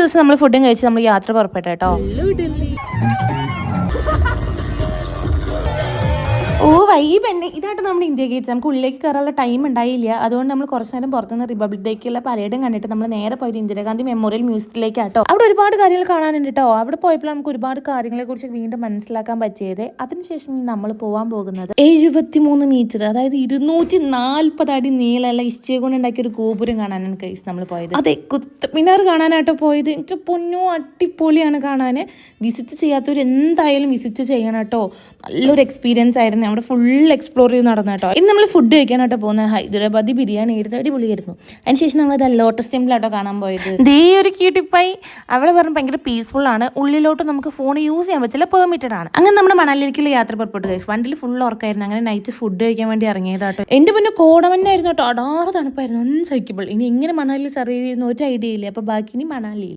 ദിവസം നമ്മൾ ഫുഡും കഴിച്ച് നമ്മൾ യാത്ര പുറപ്പെട്ടു കേട്ടോ. ഓ വൈബ് തന്നെ. ഇതായിട്ട് നമ്മുടെ ഇന്ത്യ ഗേറ്റ്. നമുക്ക് ഉള്ളിലേക്ക് കയറാനുള്ള ടൈം ഉണ്ടായില്ല. അതുകൊണ്ട് നമ്മൾ കുറച്ച് നേരം പുറത്തുനിന്ന് റിപ്പബ്ലിക് ഡേക്കുള്ള പരേഡും കണ്ടിട്ട് നമ്മൾ നേരെ പോയത് ഇന്ദിരാഗാന്ധി മെമ്മോറിയൽ മ്യൂസിയത്തിലേക്കാട്ടോ. അവിടെ ഒരുപാട് കാര്യങ്ങൾ കാണാനുണ്ട് കേട്ടോ. അവിടെ പോയപ്പോൾ നമുക്ക് ഒരുപാട് കാര്യങ്ങളെ കുറിച്ച് വീണ്ടും മനസ്സിലാക്കാൻ പറ്റിയത്. അതിനുശേഷം നമ്മൾ പോകാൻ പോകുന്നത് 73 മീറ്റർ, അതായത് 240 അടി നീളമുള്ള ഇഷ്ടിക കൊണ്ട് ഉണ്ടാക്കിയ ഒരു ഗോപുരം കാണാനാണ് ഗൈസ് നമ്മൾ പോയത്. അതെ, കുത്തബ് മിനാർ കാണാനാട്ടോ പോയത്. എനിക്ക് പൊന്നോ അടിപൊളിയാണ് കാണാൻ. വിസിറ്റ് ചെയ്യാത്തവർ എന്തായാലും വിസിറ്റ് ചെയ്യണം കേട്ടോ. നല്ലൊരു എക്സ്പീരിയൻസ് ആയിരുന്നു. അവിടെ ഫുൾ എക്സ്പ്ലോർ ചെയ്ത് നടന്നു കേട്ടോ. ഇനി നമ്മൾ ഫുഡ് കഴിക്കാനായിട്ടോ പോകുന്നത് ഹൈദരാബാദി ബിരിയാണി എടുത്ത് അടിപൊളിയായിരുന്നു. അതിനുശേഷം നമ്മൾ ഇത് ലോട്ടസ് ടെമ്പിളാട്ടോ കാണാൻ പോയത്. ദേ ഒരു ക്യൂട്ടിപ്പായി. അവിടെ പറഞ്ഞ് ഭയങ്കര പീസ്ഫുൾ ആണ്. ഉള്ളിലോട്ട് നമുക്ക് ഫോൺ യൂസ് ചെയ്യാൻ പറ്റില്ല, പെർമിറ്റഡ് ആണ്. അങ്ങനെ നമ്മുടെ മണാലിയിലേക്കുള്ള യാത്ര പുറപ്പെട്ടു ഗൈസ്. വണ്ടിയിൽ ഫുൾ ഉറക്കായിരുന്നു. അങ്ങനെ നൈറ്റ് ഫുഡ് കഴിക്കാൻ വേണ്ടി ഇറങ്ങിയതാട്ടോ. എൻ്റെ പിന്നെ കോടമഞ്ഞായിരുന്നു കേട്ടോ. അടാറ് തണുപ്പായിരുന്നു, അൺസഹിക്കബിൾ. ഇനി എങ്ങനെ മണാലിയിൽ സർവൈവ് ചെയ്യുന്ന ഒരു ഐഡിയ ഇല്ല. അപ്പോൾ ബാക്കി ഇനി മണാലിയിൽ